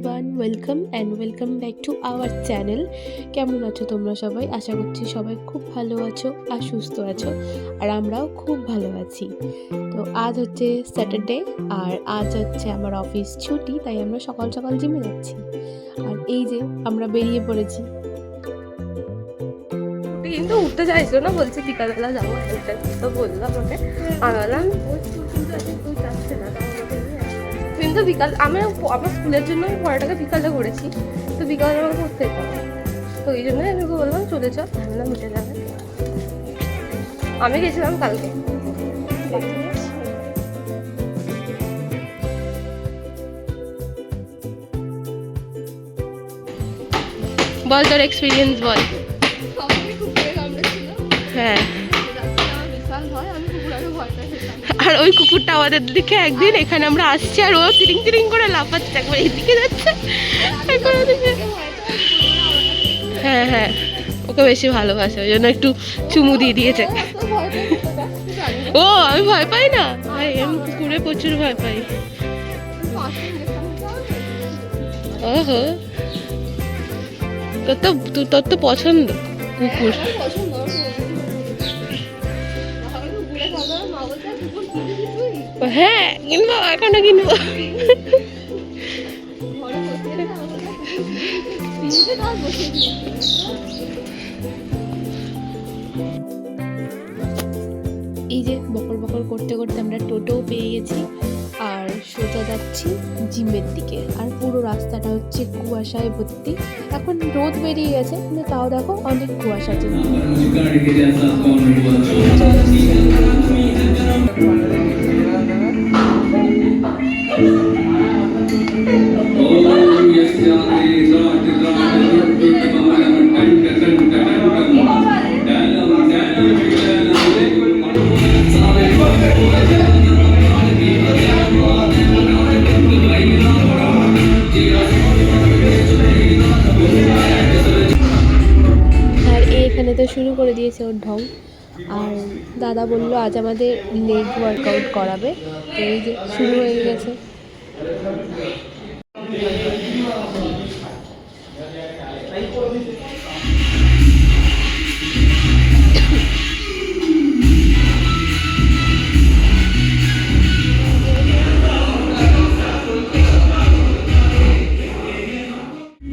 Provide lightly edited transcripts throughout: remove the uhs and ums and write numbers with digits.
Everyone, welcome back to our channel. কেমন আছো তোমরা সবাই? আশা করছি সবাই খুব ভালো আছো আর সুস্থ আছো, আর আমরাও খুব ভালো আছি। তো আজ হচ্ছে স্যাটারডে, আর আজ হচ্ছে আমার অফিস ছুটি, তাই আমরা সকাল সকাল জিমে যাচ্ছি। আর এই যে আমরা বেরিয়ে পড়েছি। কিন্তু উঠতে চাইছিল না, বলছে বিকালবেলা যাবো, তো বললাম ওকে, আমি বললাম কিন্তু বিকাল আমার স্কুলের জন্য আমি পড়াটাকে বিকালে করেছি, তো বিকালে আমাকে করতে যেতে হবে, তো এই জন্যই আমি ওকে বললাম চলে চল, বললাম উঠে যাবে। আমি গেছিলাম কালকে। বল তোর এক্সপিরিয়েন্স বল। হ্যাঁ, আর ওই কুকুরটা আমাদের দিকে একদিন এখানে আমরা আসছি, আর ও তিরিং তিরিং করে লাফাচ্ছে, একবার এদিকে যাচ্ছে একবার ওদিকে। হ্যাঁ হ্যাঁ, ওকে বেশি ভালোবাসে, ওই জন্য একটু চুমু দিয়ে দিয়েছে। ও আমি ভয় পাই না, আমি কুকুরে প্রচুর ভয় পাই। ওহো, তোর তো পছন্দ কুকুর। হ্যাঁ কিনবো, এখনো কিনবো। এই যে বকর বকর করতে করতে আমরা টোটো পেয়ে গেছি, আর সোজা যাচ্ছি জিমের দিকে। আর পুরো রাস্তাটা হচ্ছে কুয়াশায় ভর্তি। এখন রোদ বেরিয়ে গেছে, কিন্তু তাও দেখো অনেক কুয়াশা ছিল। এখানে তো শুরু করে দিয়েছে ওর ঢং। আর দাদা বললো আজ আমাদের লেগ ওয়ার্কআউট করাবে, তো এই যে শুরু হয়ে গেছে।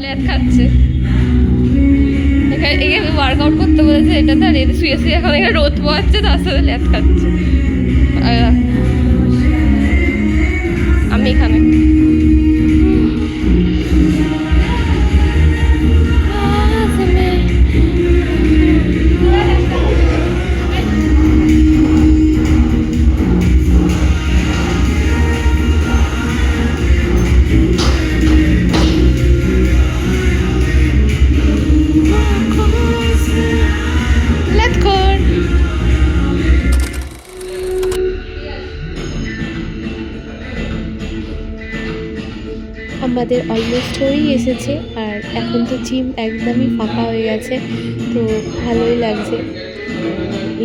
লেট খাচ্ছে, ওয়ার্কআউট করতে বলেছে, এটা তো আর শুয়ে শুয়ে এখন এখানে রোদ পোয়াচ্ছে, তার সাথে লেট খাচ্ছে। আমি এখানে আমাদের অলমোস্ট হয়েই এসেছে, আর এখন তো জিম একদমই ফাঁকা হয়ে গেছে, তো ভালোই লাগছে।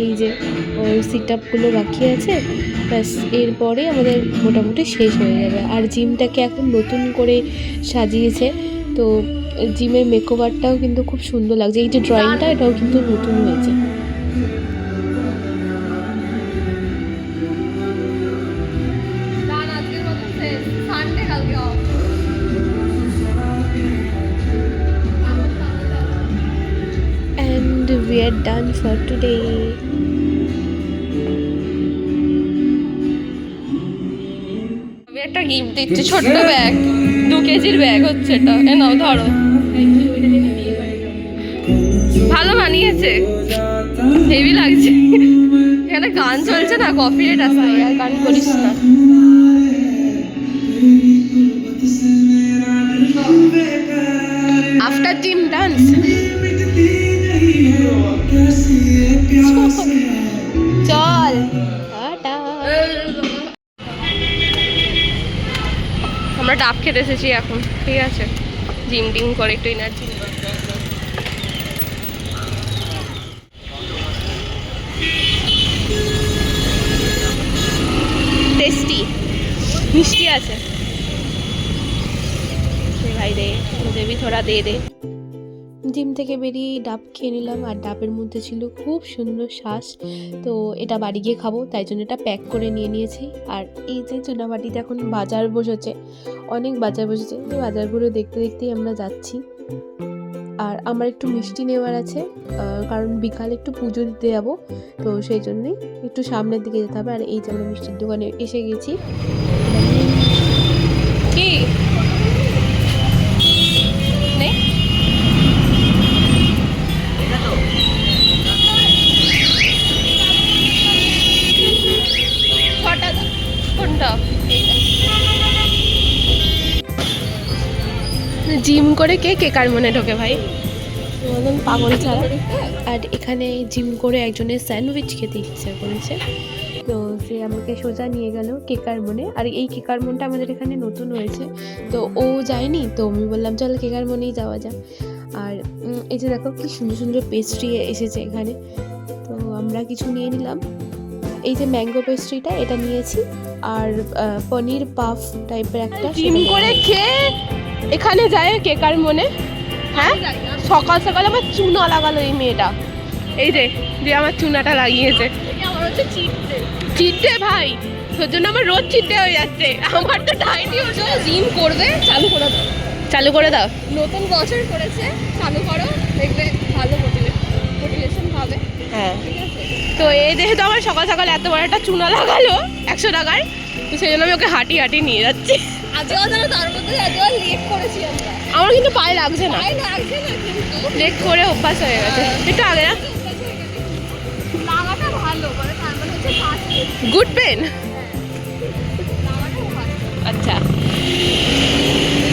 এই যে ওর সিট আপগুলো বাকি আছে, ব্যাস এরপরে আমাদের মোটামুটি শেষ হয়ে যাবে। আর জিমটাকে এখন নতুন করে সাজিয়েছে, তো জিমের মেকওভারটাও কিন্তু খুব সুন্দর লাগছে। এই যে ড্রয়িংটা, এটাও কিন্তু নতুন হয়েছে। And we are done for today. আমি একটা গিফট দিচ্ছি, ছোট্ট ব্যাগ, 2 কেজির ব্যাগ হচ্ছে এটা, এ নাও ধরো। ভালো মানিয়েছে, হেভি লাগছে। এখানে গান চলছে না, কপিরাইট আসছে, আর গান করিস না। আফটার জিম ডান্স, চল টাটা। আমরা ডাব খেতে এসেছি এখন, ঠিক আছে, জিম টিম করে একটু এনার্জি। টেস্টি, মিষ্টি আছে। मुझे भी थोड़ा दे दे। জিম থেকে বেরিয়ে ডাব খেয়ে নিলাম, আর ডাবের মধ্যে ছিল খুব সুন্দর শ্বাস। তো এটা বাড়ি গিয়ে খাবো, তাই জন্য এটা প্যাক করে নিয়ে নিয়েছি। আর এই যে চুনাবাটিতে এখন বাজার বসেছে, অনেক বাজার বসেছে, এই বাজারগুলো দেখতে দেখতেই আমরা যাচ্ছি। আর আমার একটু মিষ্টি নেওয়ার আছে, কারণ বিকালে একটু পুজো দিতে যাবো, তো সেই জন্যই একটু সামনের দিকে যেতে হবে। আর এই যে আমরা মিষ্টির দোকানে এসে গেছি। কি নেই কটা দাও, কোনটা? জিম করে কে কেকার মনে ঢোকে ভাই, পাগল ছাড়া। আর এখানে জিম করে একজনের স্যান্ডউইচ খেতে ইচ্ছা করেছে, তো সে আমাকে সোজা নিয়ে গেল কেকার মনে। আর এই কেকার মনটা আমাদের এখানে নতুন হয়েছে, তো ও যায়নি, তো আমি বললাম চল কেকার মনেই যাওয়া যাক। আর এই যে দেখো কি সুন্দর সুন্দর পেস্ট্রি এসেছে এখানে, তো আমরা কিছু নিয়ে নিলাম। এই যে ম্যাঙ্গো পেস্ট্রিটা এটা নিয়েছি, আর পনির পাফ টাইপের একটা। জিম করে খেয়ে এখানে যায় কেকার মনে। হ্যাঁ, সকাল সকাল আমার চুনা লাগালো এই মেয়েটা, এই যে যে আমার চুনাটা লাগিয়েছে। চিট ডে ভাই, তোর জন্য আমার রোজ চিট ডে হয়ে যাচ্ছে। আমার তো ডায়েটি হচ্ছে। জিম করবে, চালু করে দাও, চালু করে দাও। নতুন বছর করেছে, চালু করো, দেখবে ভালো মোটিভেশন পাবে। হ্যাঁ, তো এই যেহেতু আমার সকাল সকাল এত বড় একটা চুনা লাগালো 100 টাকার, তো সেই জন্য আমি ওকে হাঁটি হাঁটি নিয়ে যাচ্ছি। আজকাল তার মধ্যে আজকাল লেট করেছি আমরা। আমার কিন্তু পায়ে লাগছে না, লেট করে অভ্যাস হয়ে গেছে। একটু আগে না লাগাটা ভালো, মানে তার মানে হচ্ছে গুড পেন। আচ্ছা,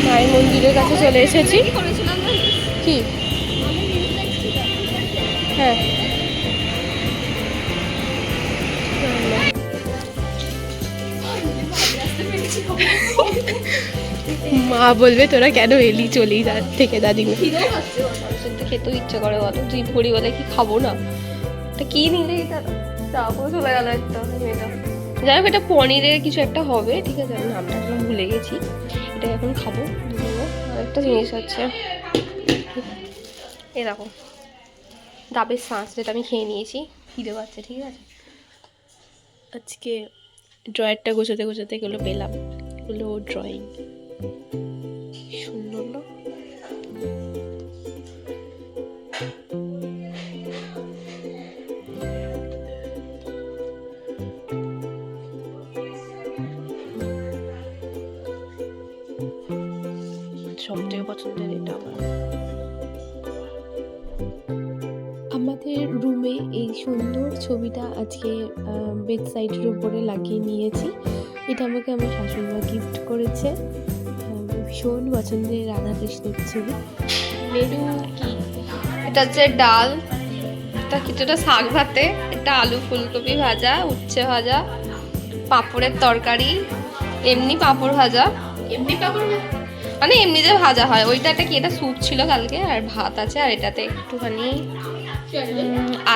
মায়ের মন্দিরের কাছে চলে এসেছি। কি? হ্যাঁ, মা বলবে তোরা কেন এলি, চলেই যা থেকে দাদিমা। খেতেও ইচ্ছে করে বলো, তুই ভরি বলে কি খাবো না, এটা কি নিলে চাপও চলে গেল একটা মেয়েটা। যাই হোক, এটা পনিরের কিছু একটা হবে, ঠিক আছে, আমি নামটা এখন ভুলে গেছি। এটা এখন খাবো। আর একটা জিনিস আছে এরকম ডাবের শাঁস, যেটা আমি খেয়ে নিয়েছি, খিদে পাচ্ছে, ঠিক আছে। আজকে ড্রয়ারটা গোছাতে গোছাতে এগুলো পেলাম, এগুলো ড্রয়িং। সুন্দর না? সবথেকে পছন্দের এটা আমার। আমাদের রুমে এই সুন্দর ছবিটা আজকে বেড সাইডের উপরে লাগিয়ে নিয়েছি। এটা আমাকে আমার শাশুড়িমা গিফট করেছে, ভীষণ পছন্দের রাধাকৃষ্ণের ছবি। মেনু কি? এটা হচ্ছে ডাল, এটা কিছুটা শাক ভাতে, এটা আলু ফুলকপি ভাজা, উচ্ছে ভাজা, পাঁপড়ের তরকারি, এমনি পাঁপড় ভাজা, এমনি পাঁপড় মানে এমনি যে ভাজা হয় ওইটা। একটা কি, এটা স্যুপ ছিল কালকে, আর ভাত আছে, আর এটাতে একটুখানি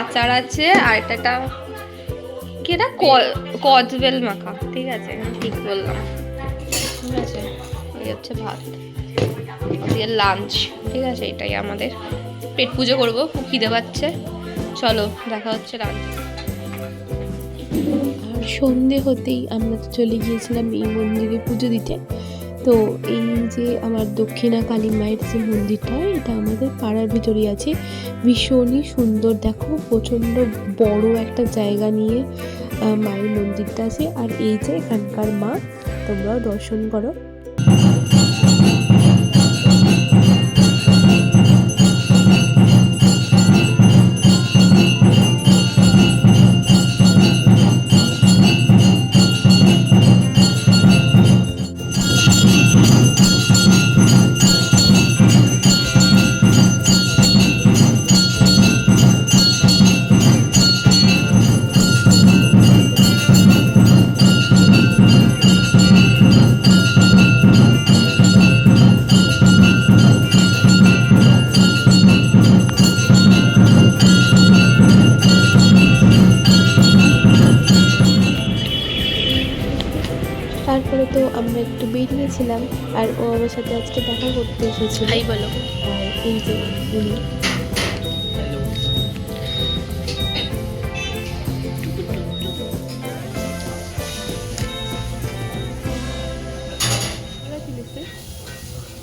আচার আছে, আর এটা কি, এটা কদবেল মাখা, ঠিক আছে, ঠিক বললাম, ঠিক আছে। এই হচ্ছে ভাত, দিয়ে লাঞ্চ, ঠিক আছে। এটাই আমাদের, পেট পুজো করবো, খুব খিদে পাচ্ছে। চলো দেখা হচ্ছে লাঞ্চ। আর সন্ধে হতেই আমরা তো চলে গিয়েছিলাম এই মন্দিরে পুজো দিতে। তো এই যে আমার দক্ষিণা কালী মায়ের যে মন্দিরটা, এটা আমাদের পাড়ার ভিতরেই আছে, ভীষণই সুন্দর। দেখো প্রচণ্ড বড় একটা জায়গা নিয়ে মায়ের মন্দিরটা আছে। আর এই যে এখানকার মা, তোমরাও দর্শন করো। আমরা একটু বেরিয়েছিলাম আর ও আমার সাথে আজকে দেখা করতে এসেছিল। হাই বলো। আর এই যে উনি।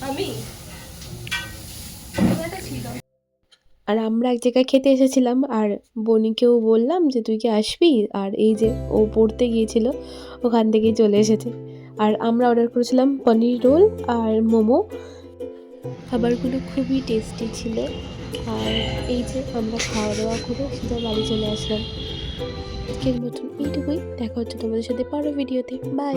আমি একটা ছিল। আর আমরা এক জায়গায় খেতে এসেছিলাম আর বনিকেও বললাম যে তুই কি আসবি, আর এই যে ও পড়তে গিয়েছিল, ওখান থেকেই চলে এসেছে। আর আমরা অর্ডার করেছিলাম পনির রোল আর মোমো। খাবারগুলো খুবই টেস্টি ছিল। আর এই যে আমরা খাওয়া দাওয়া করে সোজা বাড়ি চলে আসলাম। আজকের মতন এইটুকুই, দেখা হচ্ছে তোমাদের সাথে পরের ভিডিওতে। বাই।